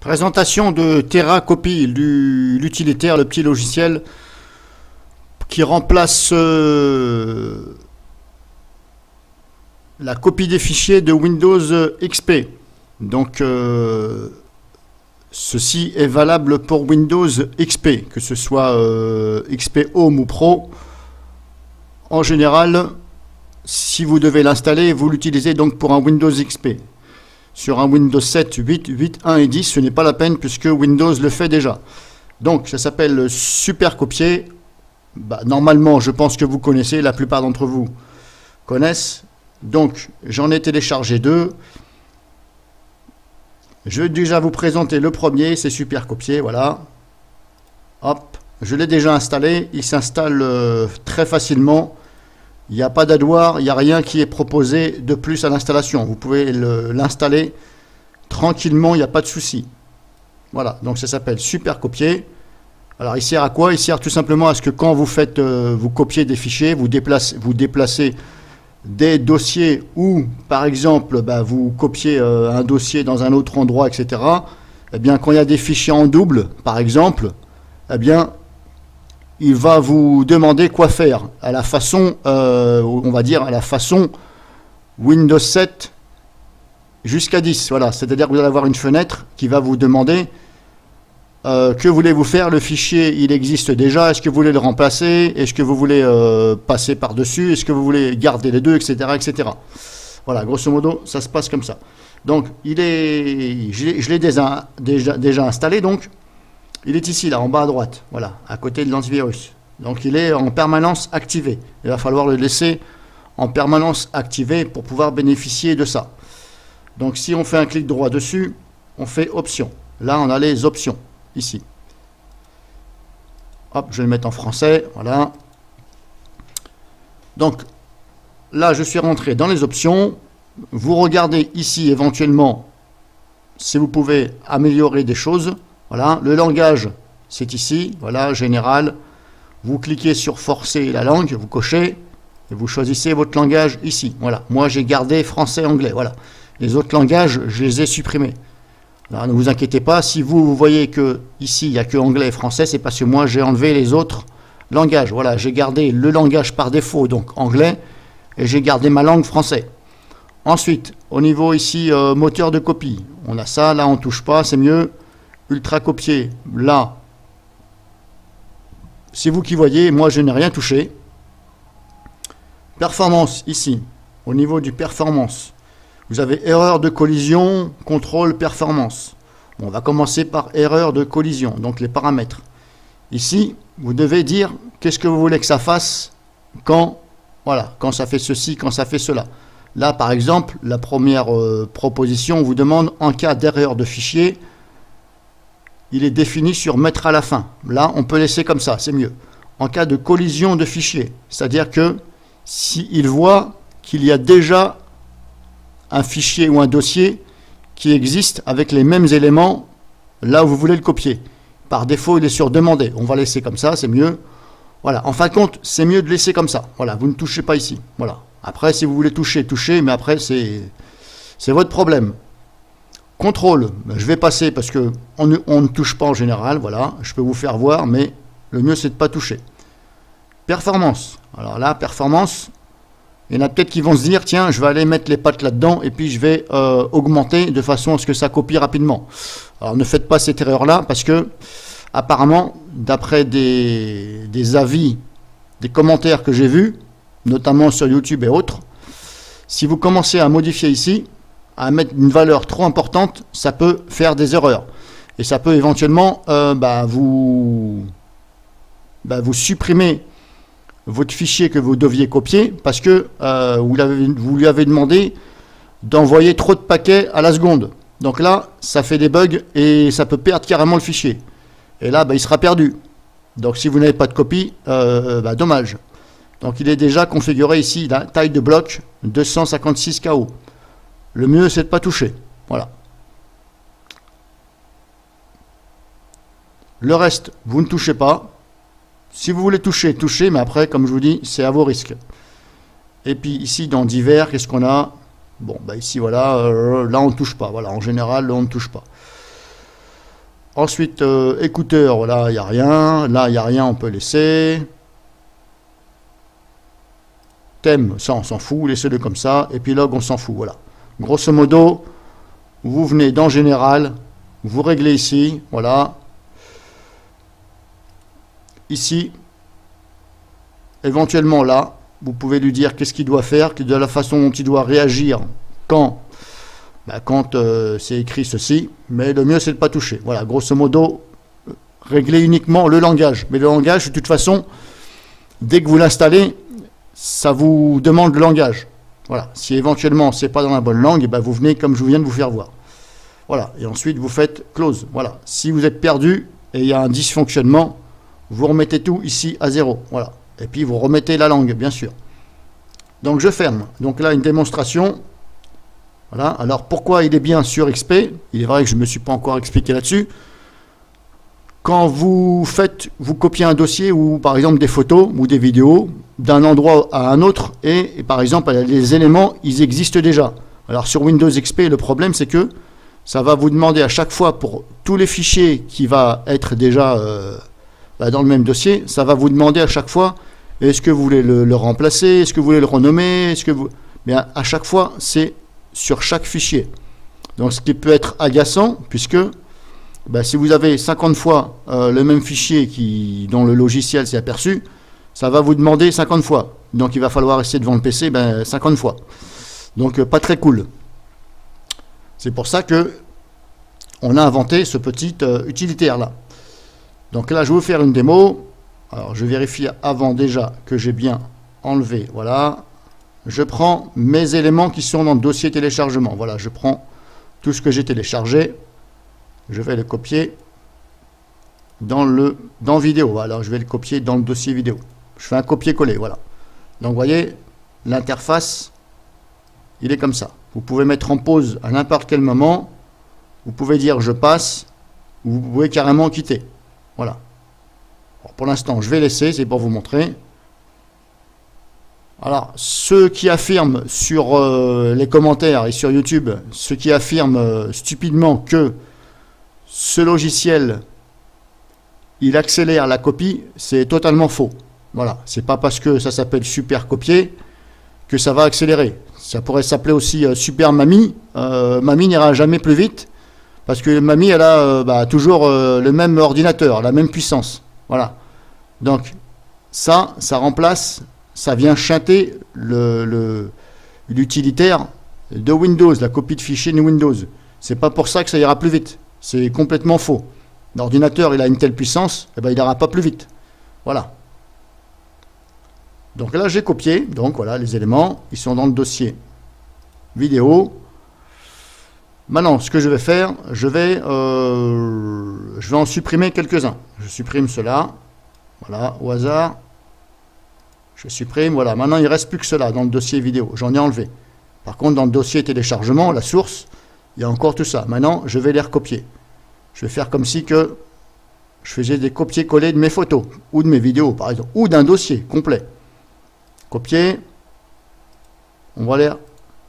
Présentation de TerraCopy, l'utilitaire, le petit logiciel qui remplace la copie des fichiers de Windows XP. Donc ceci est valable pour Windows XP, que ce soit XP Home ou Pro. En général, si vous devez l'installer, vous l'utilisez donc pour un Windows XP. Sur un Windows 7, 8, 8.1 et 10, ce n'est pas la peine puisque Windows le fait déjà. Donc ça s'appelle SuperCopier. Normalement, je pense que vous connaissez, la plupart d'entre vous connaissent. Donc j'en ai téléchargé deux. Je vais déjà vous présenter le premier, c'est SuperCopier, voilà. Hop, je l'ai déjà installé, il s'installe très facilement. Il n'y a pas d'adware, il n'y a rien qui est proposé de plus à l'installation. Vous pouvez l'installer tranquillement, il n'y a pas de souci. Voilà, donc ça s'appelle SuperCopier. Alors il sert à quoi? Il sert tout simplement à ce que quand vous faites, vous copiez des fichiers, vous déplacez des dossiers ou par exemple vous copiez un dossier dans un autre endroit, etc. Eh bien quand il y a des fichiers en double, par exemple, eh bien il va vous demander quoi faire à la façon, on va dire à la façon Windows 7 jusqu'à 10. Voilà, c'est-à-dire que vous allez avoir une fenêtre qui va vous demander que voulez-vous faire. Le fichier, il existe déjà. Est-ce que vous voulez le remplacer? Est-ce que vous voulez passer par-dessus? Est-ce que vous voulez garder les deux, etc., etc. Voilà, grosso modo, ça se passe comme ça. Donc, je l'ai déjà installé, donc. Il est ici, là, en bas à droite, voilà, à côté de l'antivirus. Donc, il est en permanence activé. Il va falloir le laisser en permanence activé pour pouvoir bénéficier de ça. Donc, si on fait un clic droit dessus, on fait Options. Là, on a les options, ici. Hop, je vais le mettre en français, voilà. Donc, là, je suis rentré dans les options. Vous regardez ici, éventuellement, si vous pouvez améliorer des choses. Voilà, le langage, c'est ici, voilà, général. Vous cliquez sur forcer la langue, vous cochez, et vous choisissez votre langage ici. Voilà, moi j'ai gardé français-anglais, voilà. Les autres langages, je les ai supprimés. Alors, ne vous inquiétez pas, si vous voyez que ici, il n'y a que anglais et français, c'est parce que moi j'ai enlevé les autres langages. Voilà, j'ai gardé le langage par défaut, donc anglais, et j'ai gardé ma langue français. Ensuite, au niveau ici, moteur de copie, on a ça, là on ne touche pas, c'est mieux. Ultra copier, là, c'est vous qui voyez, moi je n'ai rien touché. Performance, ici, au niveau du performance, vous avez erreur de collision, contrôle, performance. Bon, on va commencer par erreur de collision, donc les paramètres. Ici, vous devez dire qu'est-ce que vous voulez que ça fasse quand, voilà, quand ça fait ceci, quand ça fait cela. Là, par exemple, la première proposition vous demande en cas d'erreur de fichier, il est défini sur mettre à la fin. Là, on peut laisser comme ça, c'est mieux. En cas de collision de fichiers, c'est-à-dire que s'il voit qu'il y a déjà un fichier ou un dossier qui existe avec les mêmes éléments là où vous voulez le copier. Par défaut, il est sur demander. On va laisser comme ça, c'est mieux. Voilà, en fin de compte, c'est mieux de laisser comme ça. Voilà, vous ne touchez pas ici. Voilà. Après, si vous voulez toucher, touchez, mais après, c'est votre problème. Contrôle, je vais passer parce que on ne touche pas en général, voilà, je peux vous faire voir, mais le mieux c'est de ne pas toucher. Performance, alors là, performance, il y en a peut-être qui vont se dire, tiens, je vais aller mettre les pattes là-dedans et puis je vais augmenter de façon à ce que ça copie rapidement. Alors ne faites pas cette erreur-là parce que, apparemment, d'après des avis, des commentaires que j'ai vus, notamment sur YouTube et autres, si vous commencez à modifier ici, à mettre une valeur trop importante, ça peut faire des erreurs. Et ça peut éventuellement vous supprimer votre fichier que vous deviez copier parce que vous lui avez demandé d'envoyer trop de paquets à la seconde. Donc là, ça fait des bugs et ça peut perdre carrément le fichier. Et là, il sera perdu. Donc si vous n'avez pas de copie, dommage. Donc il est déjà configuré ici, la taille de bloc 256 KO. Le mieux, c'est de ne pas toucher. Voilà. Le reste, vous ne touchez pas. Si vous voulez toucher, touchez, mais après, comme je vous dis, c'est à vos risques. Et puis ici, dans divers, qu'est-ce qu'on a? Bon, ici, voilà, là, on ne touche pas. Voilà, en général, là, on ne touche pas. Ensuite, écouteurs, là, il n'y a rien. Là, il n'y a rien, on peut laisser. Thème, ça, on s'en fout. Laissez-le comme ça. Et puis log, on s'en fout. Voilà. Grosso modo, vous venez dans Général. Vous réglez ici. Voilà. Ici. Éventuellement, là, vous pouvez lui dire qu'est-ce qu'il doit faire, de la façon dont il doit réagir quand c'est écrit ceci, mais le mieux c'est de ne pas toucher. Voilà, grosso modo, régler uniquement le langage. Mais le langage, de toute façon, dès que vous l'installez, ça vous demande le langage. Voilà, si éventuellement c'est pas dans la bonne langue, et ben vous venez comme je viens de vous faire voir. Voilà, et ensuite vous faites close. Voilà, si vous êtes perdu et il y a un dysfonctionnement, vous remettez tout ici à 0. Voilà, et puis vous remettez la langue, bien sûr. Donc je ferme. Donc là, une démonstration. Voilà. Alors pourquoi il est bien sur XP? Il est vrai que je ne me suis pas encore expliqué là-dessus. Quand vous copiez un dossier ou par exemple des photos ou des vidéos d'un endroit à un autre et par exemple les éléments, ils existent déjà. Alors sur Windows XP, le problème c'est que ça va vous demander à chaque fois pour tous les fichiers qui va être déjà dans le même dossier, ça va vous demander à chaque fois est-ce que vous voulez le remplacer, est-ce que vous voulez le renommer, est-ce que vous... Bien, à chaque fois, c'est sur chaque fichier. Donc ce qui peut être agaçant, puisque si vous avez 50 fois le même fichier dont le logiciel s'est aperçu, ça va vous demander 50 fois. Donc il va falloir essayer devant le PC 50 fois. Donc pas très cool. C'est pour ça que on a inventé ce petit utilitaire là. Donc là je vais vous faire une démo. Alors je vérifie avant déjà que j'ai bien enlevé. Voilà. Je prends mes éléments qui sont dans le dossier téléchargement. Voilà, je prends tout ce que j'ai téléchargé. Je vais le copier dans vidéo. Alors je vais le copier dans le dossier vidéo. Je fais un copier-coller, voilà. Donc vous voyez, l'interface, il est comme ça. Vous pouvez mettre en pause à n'importe quel moment. Vous pouvez dire je passe, ou vous pouvez carrément quitter. Voilà. Alors, pour l'instant, je vais laisser, c'est pour vous montrer. Alors, ceux qui affirment sur les commentaires et sur YouTube, ceux qui affirment stupidement que ce logiciel, il accélère la copie, c'est totalement faux. Voilà, c'est pas parce que ça s'appelle Super Copier que ça va accélérer. Ça pourrait s'appeler aussi Super Mamie. Mamie n'ira jamais plus vite parce que Mamie, elle a toujours le même ordinateur, la même puissance. Voilà. Donc, ça remplace... Ça vient chanter l'utilitaire de Windows, la copie de fichier de Windows. C'est pas pour ça que ça ira plus vite. C'est complètement faux. L'ordinateur, il a une telle puissance, il n'ira pas plus vite. Voilà. Donc là, j'ai copié. Donc voilà, les éléments, ils sont dans le dossier vidéo. Maintenant, ce que je vais faire, je vais en supprimer quelques-uns. Je supprime cela. Voilà, au hasard. Je supprime, voilà. Maintenant, il ne reste plus que cela dans le dossier vidéo. J'en ai enlevé. Par contre, dans le dossier téléchargement, la source, il y a encore tout ça. Maintenant, je vais les recopier. Je vais faire comme si que je faisais des copier-coller de mes photos, ou de mes vidéos, par exemple, ou d'un dossier complet. Copier. On va les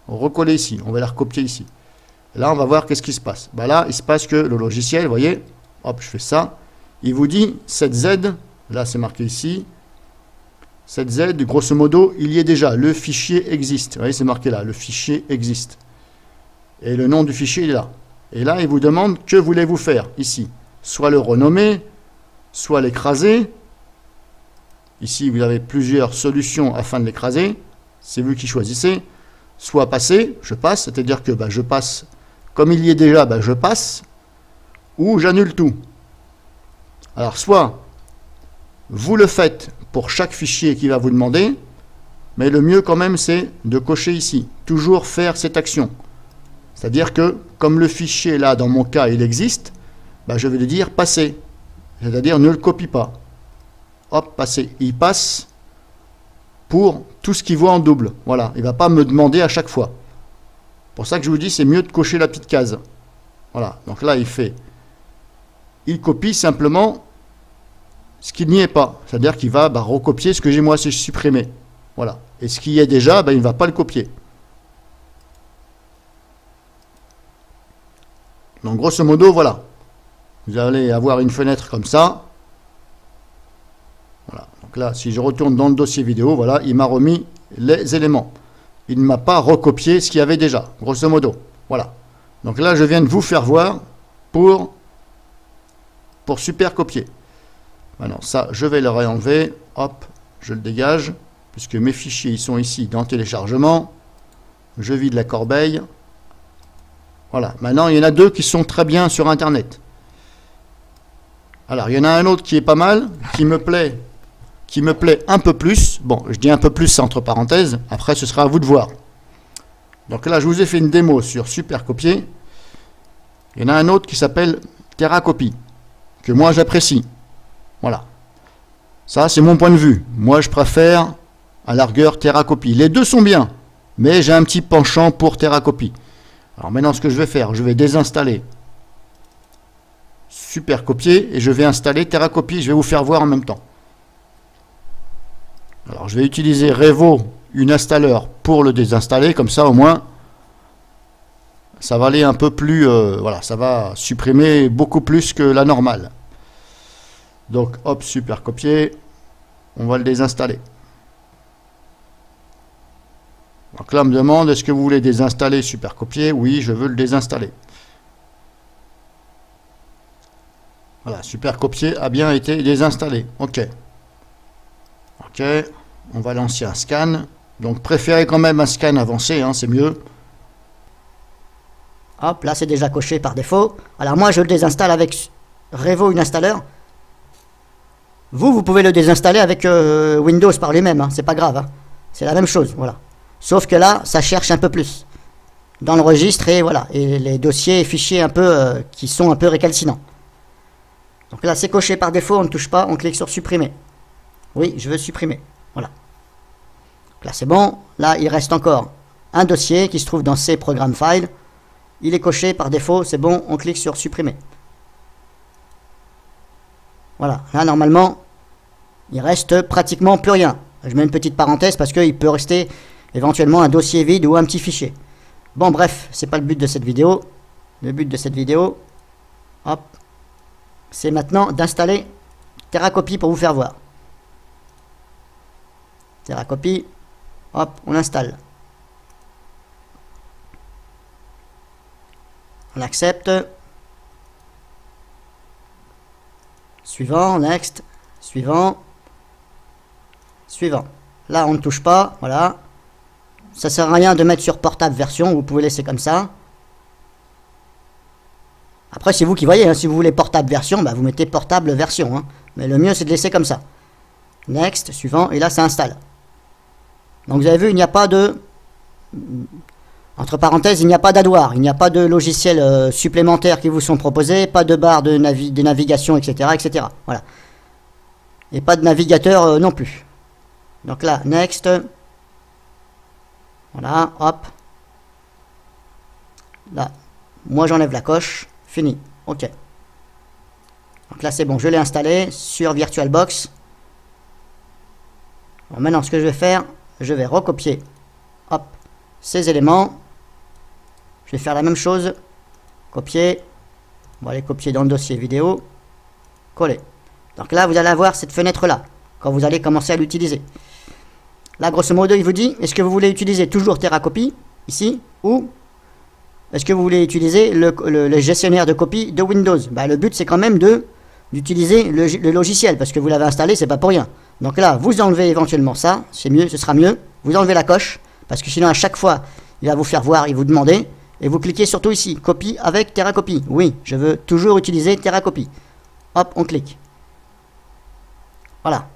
recoller ici. On va les recopier ici. Et là, on va voir qu'est-ce qui se passe. Là, il se passe que le logiciel, vous voyez, hop, je fais ça. Il vous dit, cette Z, là, c'est marqué ici. Cette Z, grosso modo, il y est déjà. Le fichier existe. Vous voyez, c'est marqué là. Le fichier existe. Et le nom du fichier, il est là. Et là, il vous demande que voulez-vous faire ici. Soit le renommer, soit l'écraser. Ici, vous avez plusieurs solutions afin de l'écraser. C'est vous qui choisissez. Soit passer, je passe, c'est-à-dire que je passe. Comme il y est déjà, je passe. Ou j'annule tout. Alors, soit vous le faites pour chaque fichier qui va vous demander, mais le mieux quand même c'est de cocher ici, toujours faire cette action. C'est-à-dire que comme le fichier là dans mon cas il existe, je vais lui dire passer, c'est-à-dire ne le copie pas. Hop, passer. Il passe pour tout ce qu'il voit en double. Voilà, il ne va pas me demander à chaque fois. Pour ça que je vous dis c'est mieux de cocher la petite case. Voilà, donc là il copie simplement ce qui n'y est pas, c'est-à-dire qu'il va recopier ce que j'ai moi supprimé. Voilà. Et ce qui y est déjà, il ne va pas le copier. Donc grosso modo, voilà. vous allez avoir une fenêtre comme ça. Voilà. Donc là, si je retourne dans le dossier vidéo, voilà, il m'a remis les éléments. Il ne m'a pas recopié ce qu'il y avait déjà, grosso modo. Voilà. Donc là, je viens de vous faire voir pour super copier. Maintenant, ça, je vais le réenlever. Hop, je le dégage, puisque mes fichiers, ils sont ici dans téléchargement. Je vide la corbeille. Voilà. Maintenant, il y en a deux qui sont très bien sur Internet. Alors, il y en a un autre qui est pas mal, qui me plaît un peu plus. Bon, je dis un peu plus entre parenthèses. Après, ce sera à vous de voir. Donc là, je vous ai fait une démo sur Super Copier. Il y en a un autre qui s'appelle TerraCopy, que moi j'apprécie. Voilà. Ça, c'est mon point de vue. Moi, je préfère à largeur TerraCopy. Les deux sont bien, mais j'ai un petit penchant pour TerraCopy. Alors maintenant, ce que je vais faire, je vais désinstaller Super Copier et je vais installer TerraCopy. Je vais vous faire voir en même temps. Alors, je vais utiliser Revo, une installeur, pour le désinstaller. Comme ça, au moins, ça va aller un peu plus... voilà, ça va supprimer beaucoup plus que la normale. Donc, hop, Super Copier. On va le désinstaller. Donc là, on me demande, est-ce que vous voulez désinstaller Super Copier? Oui, je veux le désinstaller. Voilà, Super Copier a bien été désinstallé. OK. OK. On va lancer un scan. Donc, préférez quand même un scan avancé, hein, c'est mieux. Hop, là, c'est déjà coché par défaut. Alors, moi, je le désinstalle avec Revo, une installeur. Vous pouvez le désinstaller avec Windows par lui-même. Hein, c'est pas grave. Hein. C'est la même chose, voilà. Sauf que là, ça cherche un peu plus dans le registre et voilà, et les dossiers et fichiers un peu qui sont un peu récalcinants. Donc là, c'est coché par défaut, on ne touche pas, on clique sur supprimer. Oui, je veux supprimer. Voilà. Donc là, c'est bon. Là, il reste encore un dossier qui se trouve dans ces programmes files. Il est coché par défaut, c'est bon, on clique sur supprimer. Voilà, là, normalement, il reste pratiquement plus rien. Je mets une petite parenthèse parce qu'il peut rester éventuellement un dossier vide ou un petit fichier. Bon, bref, c'est pas le but de cette vidéo. Le but de cette vidéo, hop, c'est maintenant d'installer TerraCopy pour vous faire voir. TerraCopy, hop, on installe. On accepte. Suivant, next, suivant, suivant. Là, on ne touche pas, voilà. Ça sert à rien de mettre sur portable version, vous pouvez laisser comme ça. Après, c'est vous qui voyez, hein, si vous voulez portable version, bah, vous mettez portable version. Hein. Mais le mieux, c'est de laisser comme ça. Next, suivant, et là, ça installe. Donc, vous avez vu, il n'y a pas de... Entre parenthèses, il n'y a pas d'adware, il n'y a pas de logiciels supplémentaires qui vous sont proposés, pas de barre de navigation, etc., etc. Voilà. Et pas de navigateur non plus. Donc là, next. Voilà, hop. Là, moi j'enlève la coche, fini. OK. Donc là, c'est bon, je l'ai installé sur VirtualBox. Bon, maintenant, ce que je vais faire, je vais recopier, hop, ces éléments. Je vais faire la même chose. Copier. On va les copier dans le dossier vidéo. Coller. Donc là, vous allez avoir cette fenêtre-là, quand vous allez commencer à l'utiliser. Là, grosso modo, il vous dit, est-ce que vous voulez utiliser toujours TerraCopy, ici, ou est-ce que vous voulez utiliser le gestionnaire de copie de Windows? Bah, le but, c'est quand même d'utiliser le logiciel, parce que vous l'avez installé, c'est pas pour rien. Donc là, vous enlevez éventuellement ça, c'est mieux, ce sera mieux. Vous enlevez la coche, parce que sinon, à chaque fois, il va vous faire voir, il vous demander. Et vous cliquez surtout ici, copie avec TerraCopy. Oui, je veux toujours utiliser TerraCopy. Hop, on clique. Voilà.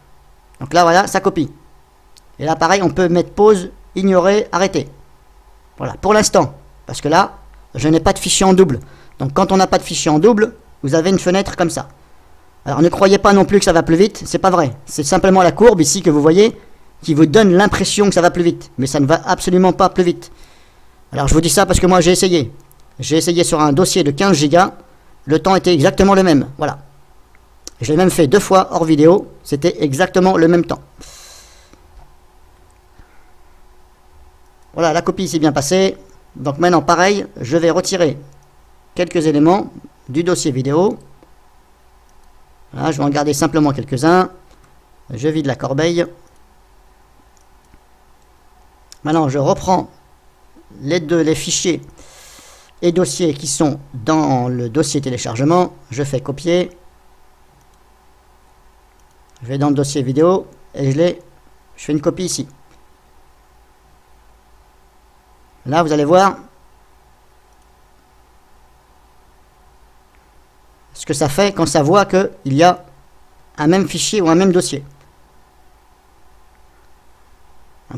Donc là, voilà, ça copie. Et là, pareil, on peut mettre pause, ignorer, arrêter. Voilà, pour l'instant. Parce que là, je n'ai pas de fichier en double. Donc quand on n'a pas de fichier en double, vous avez une fenêtre comme ça. Alors ne croyez pas non plus que ça va plus vite, c'est pas vrai. C'est simplement la courbe ici que vous voyez qui vous donne l'impression que ça va plus vite. Mais ça ne va absolument pas plus vite. Alors je vous dis ça parce que moi j'ai essayé. J'ai essayé sur un dossier de 15 Go. Le temps était exactement le même. Voilà. Je l'ai même fait 2 fois hors vidéo. C'était exactement le même temps. Voilà, la copie s'est bien passée. Donc maintenant pareil, je vais retirer quelques éléments du dossier vidéo. Voilà, je vais en garder simplement quelques-uns. Je vide la corbeille. Maintenant, je reprends les fichiers et dossiers qui sont dans le dossier téléchargement. Je fais copier. Je vais dans le dossier vidéo et je fais une copie ici. Là, vous allez voir ce que ça fait quand ça voit qu'il y a un même fichier ou un même dossier.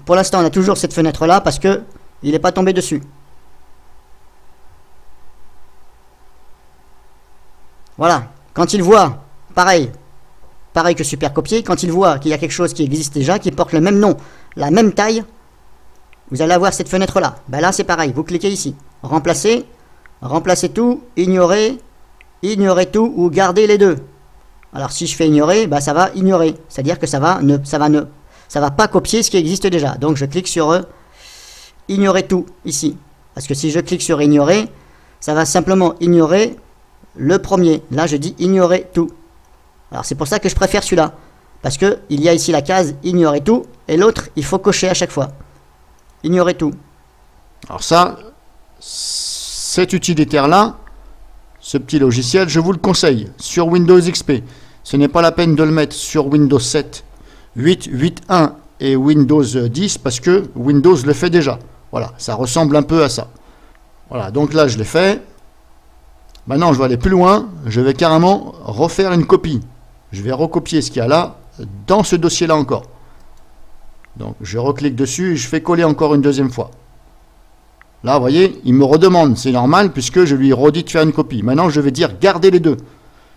Pour l'instant, on a toujours cette fenêtre-là parce que il n'est pas tombé dessus. Voilà. Quand il voit, pareil que super copier, quand il voit qu'il y a quelque chose qui existe déjà, qui porte le même nom, la même taille, vous allez avoir cette fenêtre-là. Ben là, c'est pareil. Vous cliquez ici. Remplacer, remplacer tout, ignorer, ignorer tout ou garder les deux. Alors, si je fais ignorer, ben, ça va ignorer. C'est-à-dire que ça va pas copier ce qui existe déjà. Donc, je clique sur ignorer tout ici. Parce que si je clique sur ignorer, ça va simplement ignorer le premier. Là, je dis ignorer tout. Alors, c'est pour ça que je préfère celui-là. Parce que il y a ici la case ignorer tout. Et l'autre, il faut cocher à chaque fois. Ignorer tout. Alors ça, cet utilitaire-là, ce petit logiciel, je vous le conseille sur Windows XP. Ce n'est pas la peine de le mettre sur Windows 7, 8, 8.1 et Windows 10 parce que Windows le fait déjà. Voilà, ça ressemble un peu à ça. Voilà, donc là je l'ai fait. Maintenant je vais aller plus loin, je vais carrément refaire une copie. Je vais recopier ce qu'il y a là dans ce dossier-là encore. Donc je reclique dessus et je fais coller encore une deuxième fois. Là, vous voyez, il me redemande, c'est normal puisque je lui redis de faire une copie. Maintenant, je vais dire garder les deux.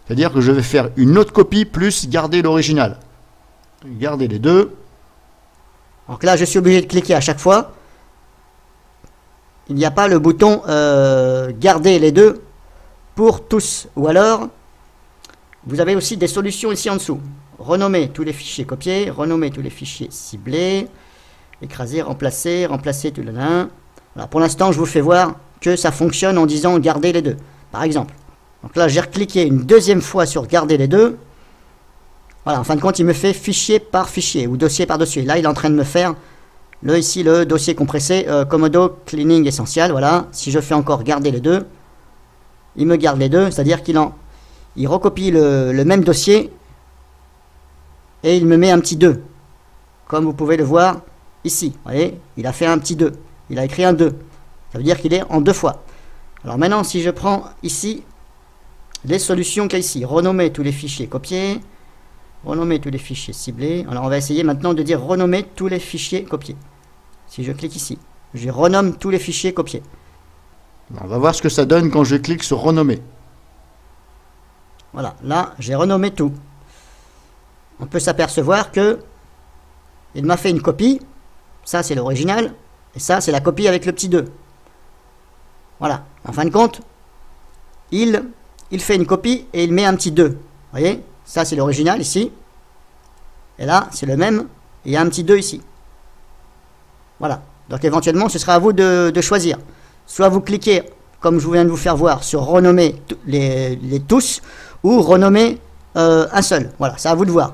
C'est-à-dire que je vais faire une autre copie plus garder l'original. Garder les deux. Donc là, je suis obligé de cliquer à chaque fois. Il n'y a pas le bouton garder les deux pour tous. Ou alors, vous avez aussi des solutions ici en dessous. Renommer tous les fichiers copiés, renommer tous les fichiers ciblés, écraser, remplacer, remplacer tout le nain. Voilà, pour l'instant, je vous fais voir que ça fonctionne en disant garder les deux, par exemple. Donc là, j'ai recliqué une deuxième fois sur garder les deux. Voilà, en fin de compte, il me fait fichier par fichier ou dossier par dossier. Là, il est en train de me faire ici le dossier compressé Comodo Cleaning Essential. Voilà, si je fais encore garder les deux, il me garde les deux, c'est-à-dire il recopie le même dossier et il me met un petit 2. Comme vous pouvez le voir ici. Vous voyez, il a fait un petit 2. Il a écrit un 2. Ça veut dire qu'il est en deux fois. Alors maintenant, si je prends ici les solutions qu'il y a ici, renommer tous les fichiers copiés, renommer tous les fichiers ciblés. Alors on va essayer maintenant de dire renommer tous les fichiers copiés. Si je clique ici, je renomme tous les fichiers copiés. On va voir ce que ça donne quand je clique sur renommer. Voilà, là j'ai renommé tout. On peut s'apercevoir que il m'a fait une copie. Ça c'est l'original. Et ça c'est la copie avec le petit 2. Voilà, en fin de compte, il fait une copie et il met un petit 2. Vous voyez, ça c'est l'original ici. Et là c'est le même. Il y a un petit 2 ici. Voilà, donc éventuellement ce sera à vous de choisir. Soit vous cliquez, comme je viens de vous faire voir, sur renommer les tous, ou renommer un seul. Voilà, c'est à vous de voir. De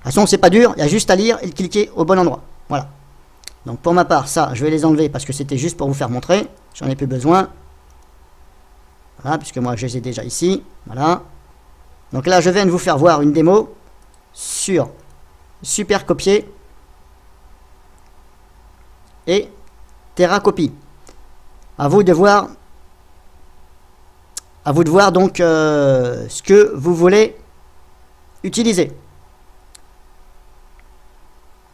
toute façon, c'est pas dur, il y a juste à lire et cliquer au bon endroit. Voilà. Donc pour ma part, ça, je vais les enlever parce que c'était juste pour vous faire montrer. J'en ai plus besoin. Voilà, puisque moi je les ai déjà ici. Voilà. Donc là, je viens de vous faire voir une démo sur Super Copier et TerraCopy. À vous de voir donc ce que vous voulez utiliser.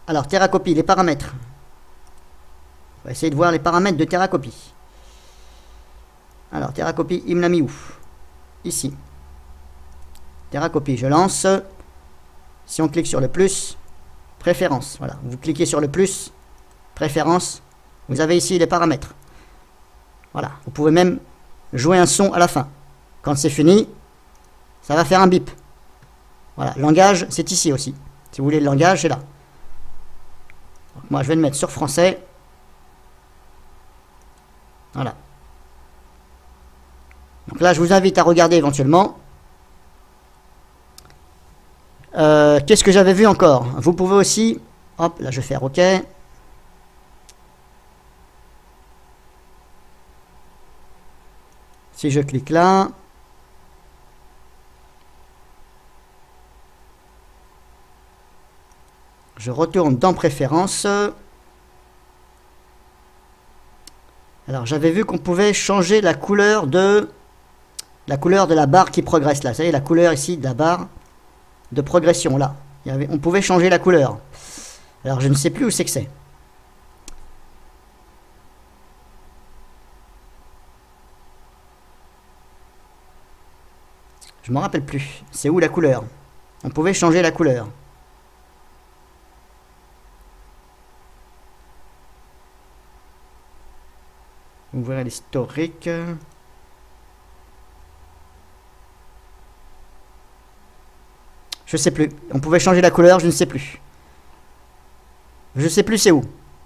Alors TerraCopy, les paramètres. On va essayer de voir les paramètres de TerraCopy. Alors TerraCopy, il me l'a mis où? Ici. TerraCopy, je lance. Si on clique sur le plus, préférences. Voilà, vous cliquez sur le plus, préférences. Vous avez ici les paramètres. Voilà, vous pouvez même jouer un son à la fin. Quand c'est fini, ça va faire un bip. Voilà, langage, c'est ici aussi. Si vous voulez le langage, c'est là. Donc moi, je vais le mettre sur français. Voilà. Donc là, je vous invite à regarder éventuellement. Qu'est-ce que j'avais vu encore? Vous pouvez aussi... Hop, là je vais faire OK. Si je clique là... Je retourne dans Préférences. Alors j'avais vu qu'on pouvait changer la couleur de la barre qui progresse là. Vous savez, la couleur ici de la barre de progression là. On pouvait changer la couleur. Alors je ne sais plus où c'est que c'est. Je me rappelle plus. C'est où la couleur? On pouvait changer la couleur. Ouvrir l'historique. Je sais plus. On pouvait changer la couleur, je ne sais plus. Je sais plus c'est où.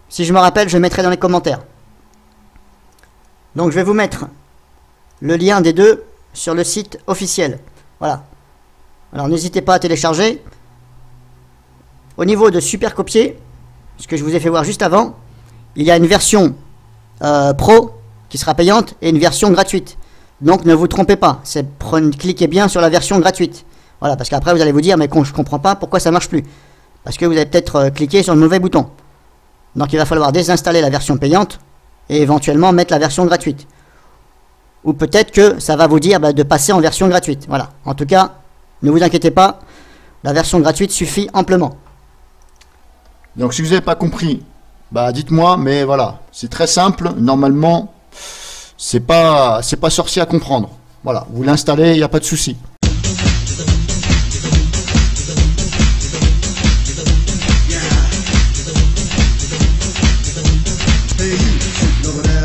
Si je me rappelle, je mettrai dans les commentaires. Donc je vais vous mettre le lien des deux sur le site officiel. Voilà. Alors n'hésitez pas à télécharger. Au niveau de Supercopier, ce que je vous ai fait voir juste avant, il y a une version Pro qui sera payante et une version gratuite. Donc ne vous trompez pas. Cliquez bien sur la version gratuite. Voilà, parce qu'après vous allez vous dire mais je comprends pas pourquoi ça marche plus. Parce que vous avez peut-être cliqué sur le mauvais bouton. Donc il va falloir désinstaller la version payante et éventuellement mettre la version gratuite. Ou peut-être que ça va vous dire de passer en version gratuite. Voilà. En tout cas, ne vous inquiétez pas, la version gratuite suffit amplement. Donc si vous n'avez pas compris, dites-moi, mais voilà, c'est très simple. Normalement, c'est pas sorcier à comprendre. Voilà, vous l'installez, il n'y a pas de souci. Hey, you know that